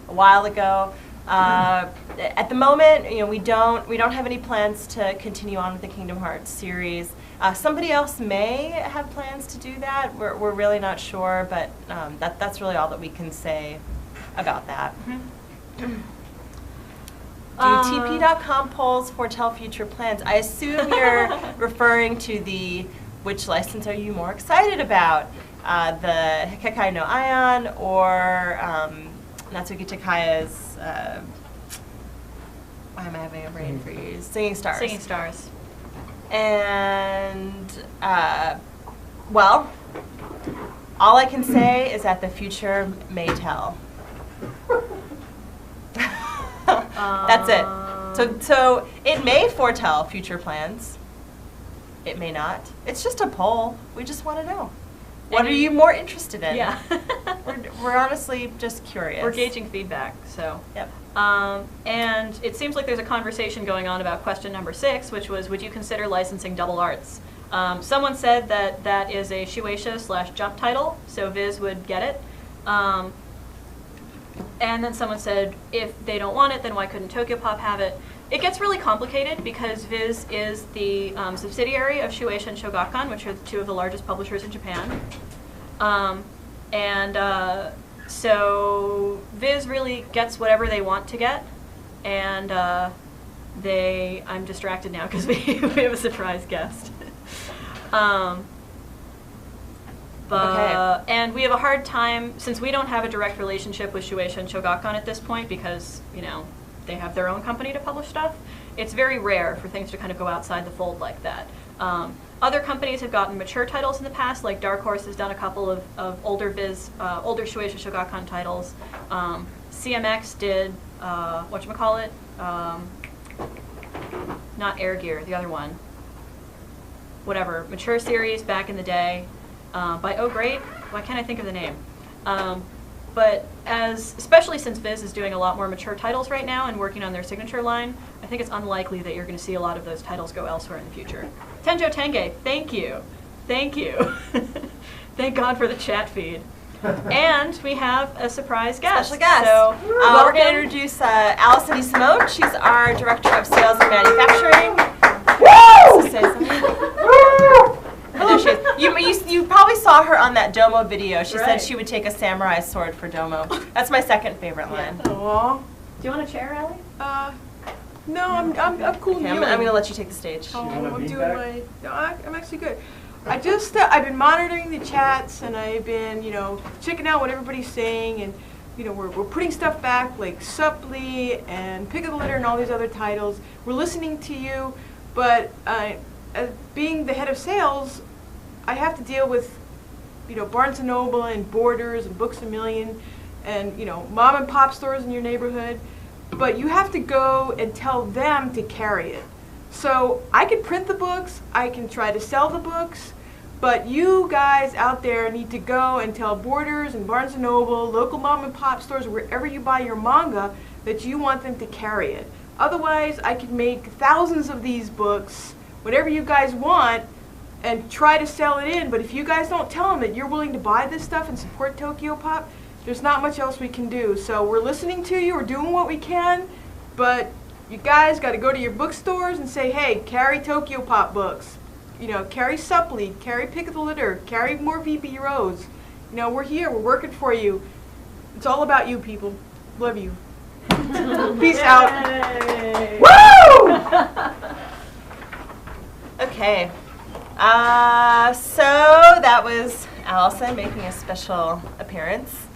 a while ago. At the moment, we don't have any plans to continue on with the Kingdom Hearts series. Somebody else may have plans to do that. We're really not sure, but that's really all that we can say about that. Do TP.com polls foretell future plans? I assume you're referring to the which license are you more excited about? The Kekai no Ion or Natsuki Takaya's, why am I having a brain freeze? Singing Stars. Singing Stars. And, well, all I can say is that the future may tell. That's it. So it may foretell future plans. It may not. It's just a poll. We just want to know. What are you more interested in? Yeah. we're honestly just curious. We're gauging feedback, so. Yep. And it seems like there's a conversation going on about question number 6, which was, would you consider licensing double arts? Someone said that that is a Shueisha/Jump title, so Viz would get it. And then someone said, if they don't want it, then why couldn't Tokyopop have it? It gets really complicated because Viz is the subsidiary of Shueisha and Shogakukan, which are 2 of the largest publishers in Japan. So Viz really gets whatever they want to get, and I'm distracted now because we have a surprise guest. Okay. And we have a hard time, since we don't have a direct relationship with Shueisha and Shogakukan at this point because, they have their own company to publish stuff, it's very rare for things to kind of go outside the fold like that. Other companies have gotten mature titles in the past, like Dark Horse has done a couple of older older Shueisha Shogakukan titles. CMX did, whatchamacallit? Not Air Gear, the other one. Whatever, mature series back in the day. By Oh Great, why can't I think of the name? But especially since Viz is doing a lot more mature titles right now and working on their signature line, I think it's unlikely that you're going to see a lot of those titles go elsewhere in the future. Tenjo Tenge, thank you. Thank you. Thank God for the chat feed. And we have a surprise guest. Special guest. So, we're going to introduce Allison Simone. She's our Director of Sales and Manufacturing. Woo! Say something. There she is. You probably saw her on that Domo video. She said she would take a samurai sword for Domo. That's my second favorite line. Aww. do you want a chair, Allie? No, I'm cool. Okay, I'm going to let you take the stage. Oh, I'm doing my. No, I'm actually good. I've been monitoring the chats and I've been, checking out what everybody's saying, and we're putting stuff back like Supply and Pick of the Litter and all these other titles. We're listening to you, but as being the head of sales, I have to deal with, Barnes & Noble and Borders and Books A Million and, mom and pop stores in your neighborhood. But you have to go and tell them to carry it. So I can print the books, I can try to sell the books, but you guys out there need to go and tell Borders and Barnes & Noble, local mom and pop stores, wherever you buy your manga, that you want them to carry it. Otherwise, I could make thousands of these books, whatever you guys want, and try to sell it in, but if you guys don't tell them that you're willing to buy this stuff and support Tokyopop, there's not much else we can do. So we're listening to you, we're doing what we can, but you guys got to go to your bookstores and say, hey, carry Tokyopop books. Carry Supply, carry Pick of the Litter, carry more VBROs. We're here, we're working for you. It's all about you, people. Love you. Peace out. Woo! Okay. So that was Allison making a special appearance.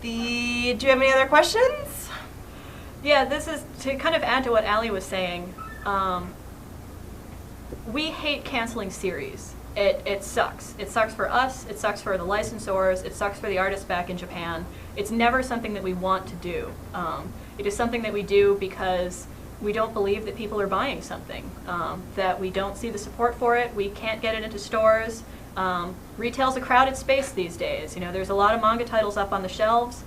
Do you have any other questions? Yeah, this is to kind of add to what Allie was saying. We hate canceling series. It sucks. It sucks for us. It sucks for the licensors. It sucks for the artists back in Japan. It's never something that we want to do. It is something that we do because we don't believe that people are buying something, that we don't see the support for it. We can't get it into stores. Retail's a crowded space these days. There's a lot of manga titles up on the shelves.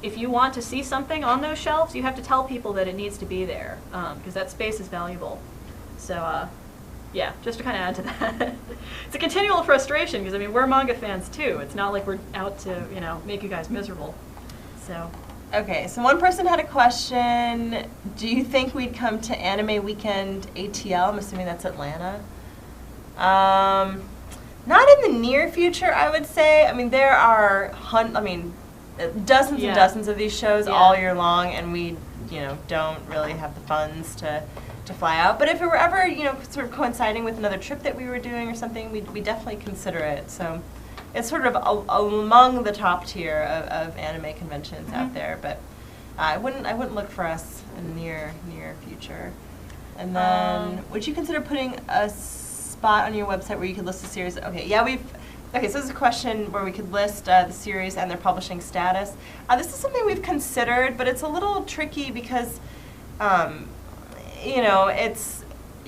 If you want to see something on those shelves, you have to tell people that it needs to be there, because that space is valuable. So, yeah, just to kind of add to that. It's a continual frustration, because, we're manga fans too. It's not like we're out to, make you guys miserable. So. Okay, so one person had a question. Do you think we'd come to Anime Weekend ATL? I'm assuming that's Atlanta. Not in the near future, I would say. I mean, there are dozens and dozens of these shows all year long, and we, don't really have the funds to fly out. But if it were ever, sort of coinciding with another trip that we were doing or something, we'd definitely consider it. So it's sort of among the top tier of anime conventions out there. But I wouldn't look for us in the near future. And then, would you consider putting a spot on your website where you could list the series? Okay, so this is a question where we could list the series and their publishing status. This is something we've considered, but it's a little tricky because,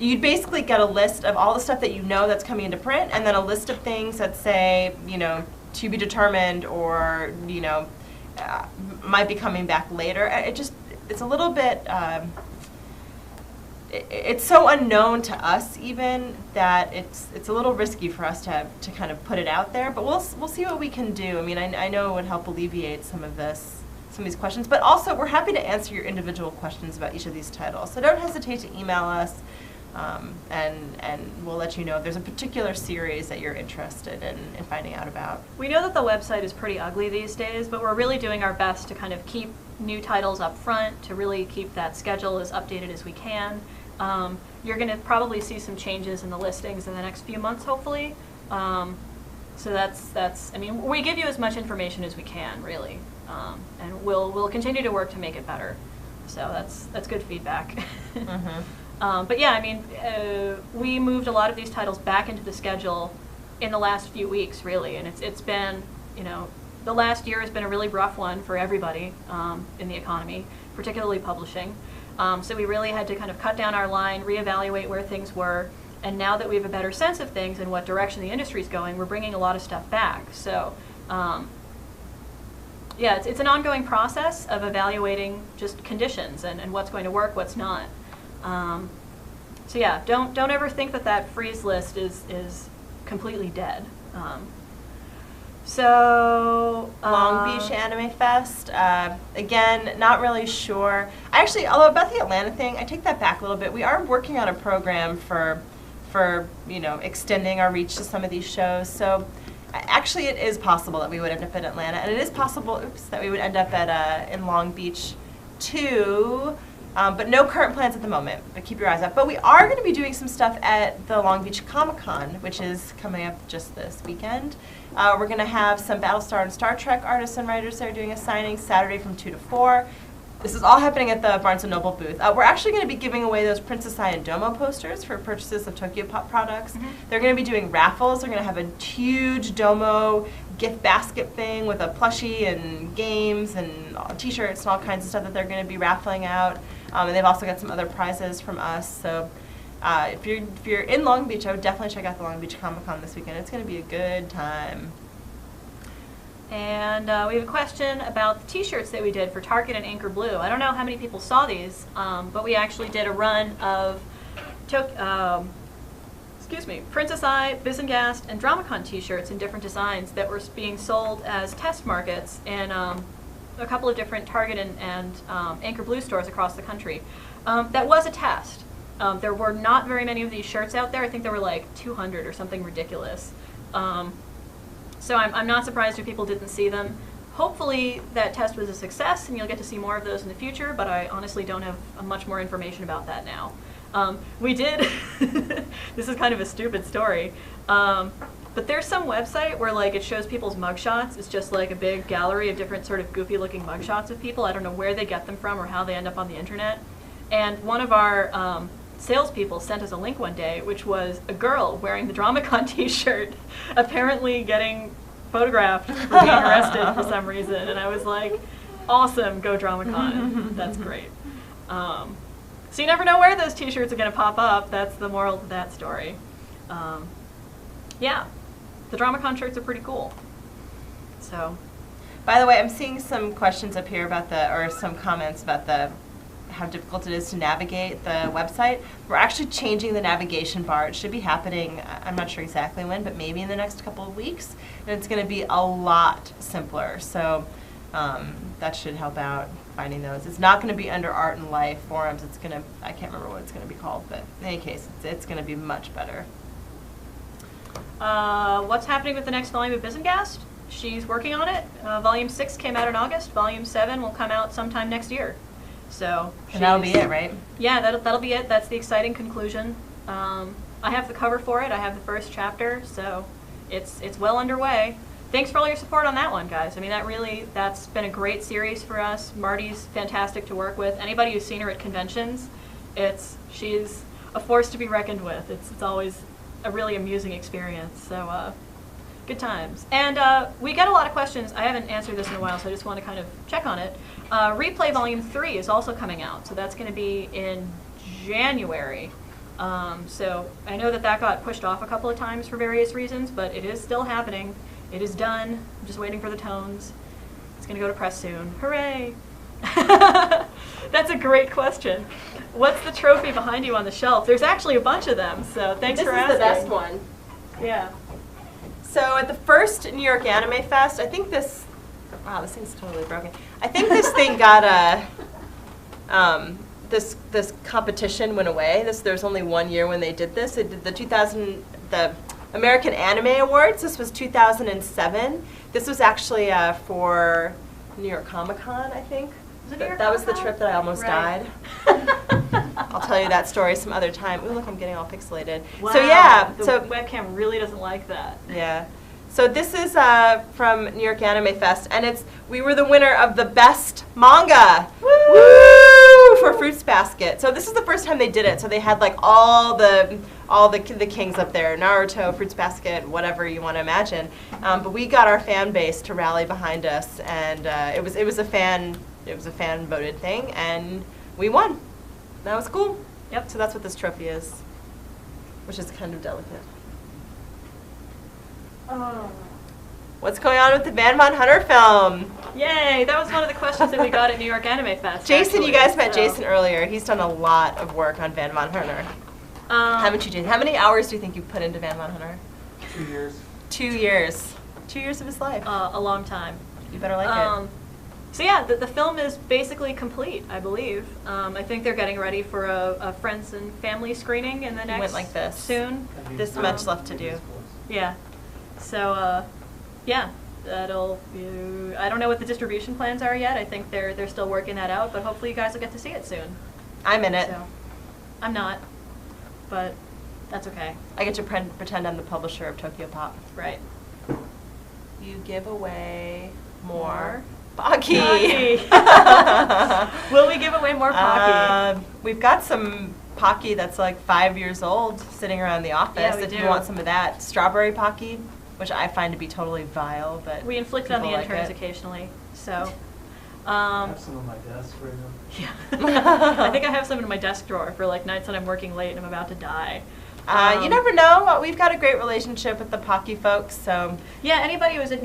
you'd basically get a list of all the stuff that that's coming into print, and then a list of things that say, to be determined, or, might be coming back later. It's a little bit, it's so unknown to us even that it's a little risky for us to kind of put it out there, but we'll see what we can do. I mean, I know it would help alleviate some of these questions, but also we're happy to answer your individual questions about each of these titles. So don't hesitate to email us, and we'll let you know if there's a particular series that you're interested in finding out about. We know that the website is pretty ugly these days, but we're really doing our best to kind of keep new titles up front, to really keep that schedule as updated as we can. You're going to probably see some changes in the listings in the next few months, hopefully. So that's. I mean, we give you as much information as we can, really, and we'll continue to work to make it better. So that's good feedback. But yeah, I mean, we moved a lot of these titles back into the schedule in the last few weeks, really, and it's been, the last year has been a really rough one for everybody in the economy, particularly publishing. So we really had to kind of cut down our line, reevaluate where things were, and now that we have a better sense of things and what direction the industry is going, we're bringing a lot of stuff back. So yeah, it's an ongoing process of evaluating just conditions and what's going to work, what's not. So yeah, don't ever think that freeze list is completely dead. Long Beach Anime Fest, again, not really sure. Although about the Atlanta thing, I take that back a little bit. We are working on a program for extending our reach to some of these shows. So actually it is possible that we would end up in Atlanta, and it is possible, that we would end up in Long Beach too. But no current plans at the moment, but keep your eyes out. But we are going to be doing some stuff at the Long Beach Comic-Con, which is coming up just this weekend. We're going to have some Battlestar and Star Trek artists and writers that are doing a signing Saturday from 2 to 4. This is all happening at the Barnes & Noble booth. We're actually going to be giving away those Princess Ai and Domo posters for purchases of Tokyo Pop products. They're going to be doing raffles. They're going to have a huge Domo gift basket thing with a plushie and games and t-shirts and all kinds of stuff that they're going to be raffling out. And they've also got some other prizes from us. So if you're in Long Beach, I would definitely check out the Long Beach Comic-Con this weekend. It's going to be a good time. And we have a question about the t-shirts that we did for Target and Anchor Blue. I don't know how many people saw these, but we actually did a run of Princess Ai, Bizengast, and Dramacon t-shirts in different designs that were being sold as test markets in a couple of different Target and Anchor Blue stores across the country. That was a test. There were not very many of these shirts out there. I think there were like 200 or something ridiculous. So I'm not surprised if people didn't see them. Hopefully that test was a success and you'll get to see more of those in the future, but I honestly don't have much more information about that now. We did, this is kind of a stupid story, but there's some website where like it shows people's mugshots. It's just like a big gallery of different sort of goofy looking mugshots of people. I don't know where they get them from or how they end up on the internet. And one of our salespeople sent us a link one day, which was a girl wearing the Dramacon t-shirt, apparently getting photographed for being arrested for some reason. And I was like, awesome, go Dramacon. That's great. So you never know where those t-shirts are going to pop up. That's the moral to that story. Yeah, the Dramacon shirts are pretty cool. So, by the way, I'm seeing some questions up here about or some comments about how difficult it is to navigate the website. We're actually changing the navigation bar. It should be happening, I'm not sure exactly when, but maybe in the next couple of weeks. And it's going to be a lot simpler. So That should help out finding those. It's not going to be under Art and Life forums. It's going to, I can't remember what it's going to be called, but in any case, it's going to be much better. What's happening with the next volume of Bizengast? She's working on it. Volume 6 came out in August. Volume 7 will come out sometime next year. So And that'll be it, right? Yeah, that'll be it. That's the exciting conclusion. I have the cover for it. I have the first chapter, so it's well underway. Thanks for all your support on that one, guys. I mean, that's been a great series for us. Marty's fantastic to work with. Anybody who's seen her at conventions, she's a force to be reckoned with. It's always a really amusing experience. So good times. And we get a lot of questions. I haven't answered this in a while, so I just want to kind of check on it. Replay Volume 3 is also coming out, so that's going to be in January. So I know that got pushed off a couple of times for various reasons, but it is still happening. It is done. I'm just waiting for the tones. It's going to go to press soon. Hooray! That's a great question. What's the trophy behind you on the shelf? There's actually a bunch of them, so thanks for asking. This is the best one. Yeah. So at the first New York Anime Fest, I think this, wow, this thing's totally broken. I think this thing got this competition went away. There's only 1 year when they did this. They did the American Anime Awards. This was 2007. This was actually for New York Comic Con, I think. That was the trip that I almost died. I'll tell you that story some other time. Ooh, look, I'm getting all pixelated. Wow. So yeah, the webcam really doesn't like that. Yeah. So this is from New York Anime Fest, and we were the winner of the best manga. Woo! For Fruits Basket. So this is the first time they did it. So they had like all the kings up there, Naruto, Fruits Basket, whatever you want to imagine. But we got our fan base to rally behind us, and it was a fan voted thing, and we won. That was cool. Yep. So that's what this trophy is, which is kind of delicate. Oh. What's going on with the Van Von Hunter film? Yay! That was one of the questions that we got at New York Anime Fest. Jason, actually, you guys met so. Jason earlier. He's done a lot of work on Van Von Hunter. Haven't you, Jason? How many hours do you think you put into Van Von Hunter? 2 years. 2 years. 2 years of his life. A long time. You better like it. So yeah, the film is basically complete, I believe. I think they're getting ready for a friends and family screening in the next Went like this. soon. This much left to do. Yeah. So yeah, that'll be, I don't know what the distribution plans are yet. I think they're still working that out, but hopefully you guys will get to see it soon. I'm in it. So, I'm not, but that's okay. I get to pretend I'm the publisher of Tokyo Pop. Right. You give away more Pocky. Will we give away more Pocky? We've got some Pocky that's like 5 years old sitting around the office. Yeah, we if do. you want some of that. Strawberry Pocky, which I find to be totally vile, but We inflict it on the people like interns it. occasionally, so. I have some on my desk right now. Yeah. I think I have some in my desk drawer for like nights when I'm working late and I'm about to die. You never know. We've got a great relationship with the Pocky folks, so. Yeah, anybody who was at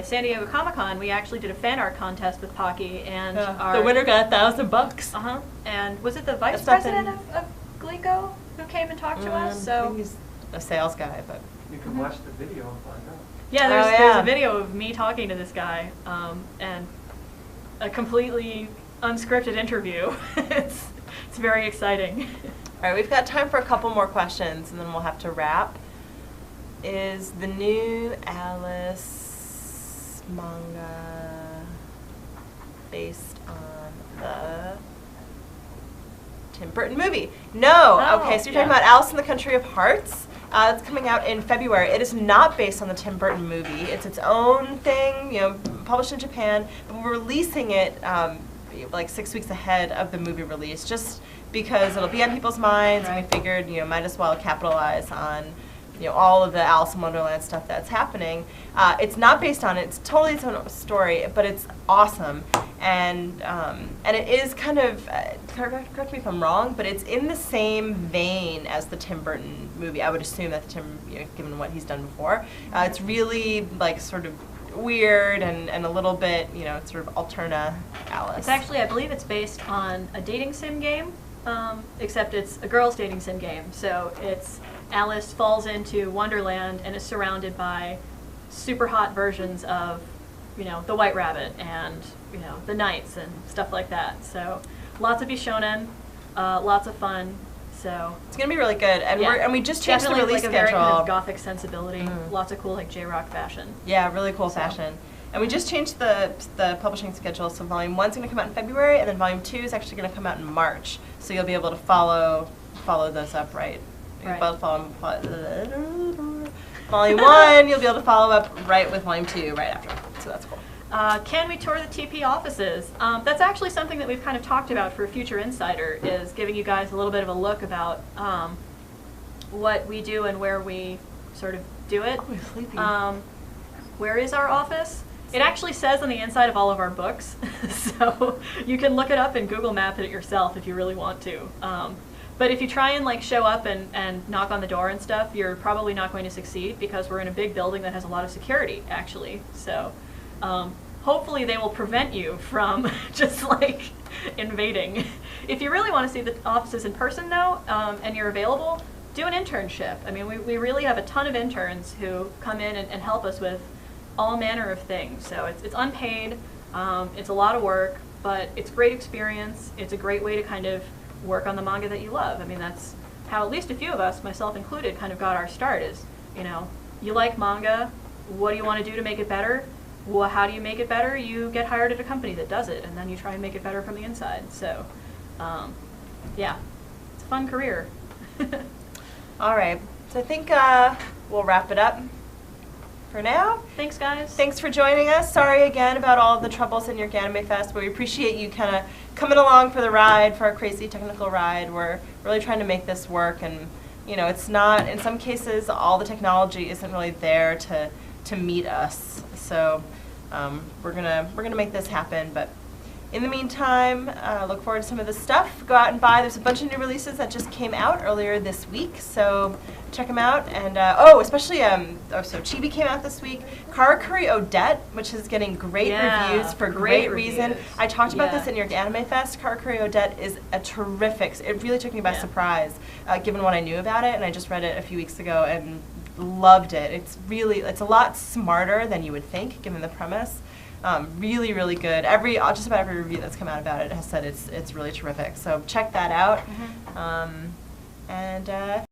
San Diego Comic-Con, we actually did a fan art contest with Pocky, and the winner got $1,000. Uh-huh. And was it the vice That's president of Glico who came and talked to us? I So think he's a sales guy, but. You can watch the video and find out. yeah, Oh, there's yeah. a video of me talking to this guy, and a completely unscripted interview. it's very exciting. All right, we've got time for a couple more questions, and then we'll have to wrap. Is the new Alice manga based on the Tim Burton movie? No. Oh, Okay, so you're yeah. talking about Alice in the Country of Hearts. It's coming out in February. It is not based on the Tim Burton movie. It's its own thing, published in Japan. But we're releasing it like 6 weeks ahead of the movie release, just because it'll be on people's minds, and we figured, might as well capitalize on, all of the Alice in Wonderland stuff that's happening. It's not based on it. It's totally its own story, but it's awesome. And it is kind of, correct me if I'm wrong, but it's in the same vein as the Tim Burton movie. I would assume that given what he's done before. It's really like sort of weird and a little bit, sort of alterna Alice. It's actually, I believe it's based on a dating sim game, except it's a girls' dating sim game. So it's Alice falls into Wonderland and is surrounded by super hot versions of you know, the White Rabbit and, you know, the Knights and stuff like that. So lots of shonen, lots of fun. So It's gonna be really good, and we just changed the definitely release like a very schedule. kind of gothic sensibility. Lots of cool like J-rock fashion. Yeah, really cool fashion. And we just changed the publishing schedule, so Volume 1's going to come out in February, and then Volume 2 is actually going to come out in March. So you'll be able to follow those up right. You'll be able to follow Volume 1, you'll be able to follow up right with Volume 2 right after. So that's cool. Can we tour the TP offices? That's actually something that we've kind of talked about for Future Insider, is giving you guys a little bit of a look about what we do and where we sort of do it. Oh, I'm sleepy. Where is our office? It actually says on the inside of all of our books, so you can look it up and Google Map it yourself if you really want to. But if you try and like show up and knock on the door and stuff, you're probably not going to succeed because we're in a big building that has a lot of security, actually. So hopefully they will prevent you from just like invading. If you really want to see the offices in person though, and you're available, do an internship. I mean, we really have a ton of interns who come in and help us with all manner of things. So it's unpaid, it's a lot of work, but it's great experience. It's a great way to kind of work on the manga that you love. I mean, that's how at least a few of us, myself included, kind of got our start is, you know, you like manga, what do you want to do to make it better? Well, how do you make it better? You get hired at a company that does it, and then you try and make it better from the inside. So, yeah, it's a fun career. All right, so I think we'll wrap it up for now. Thanks, guys. Thanks for joining us. Sorry again about all the troubles in your Anime Fest, but we appreciate you kind of coming along for the ride, for our crazy technical ride. We're really trying to make this work, and you know, it's not, in some cases, all the technology isn't really there to meet us. So we're gonna make this happen, but in the meantime, look forward to some of this stuff. Go out and buy. There's a bunch of new releases that just came out earlier this week, so check them out. And especially so Chibi came out this week. Karakuri Odette, which is getting great reviews for great reason. I talked about this in your Anime Fest. Karakuri Odette is a terrific. It really took me by surprise, given what I knew about it, and I just read it a few weeks ago and loved it. It's a lot smarter than you would think, given the premise. Really, really good. Just about every review that's come out about it has said it's really terrific. So check that out.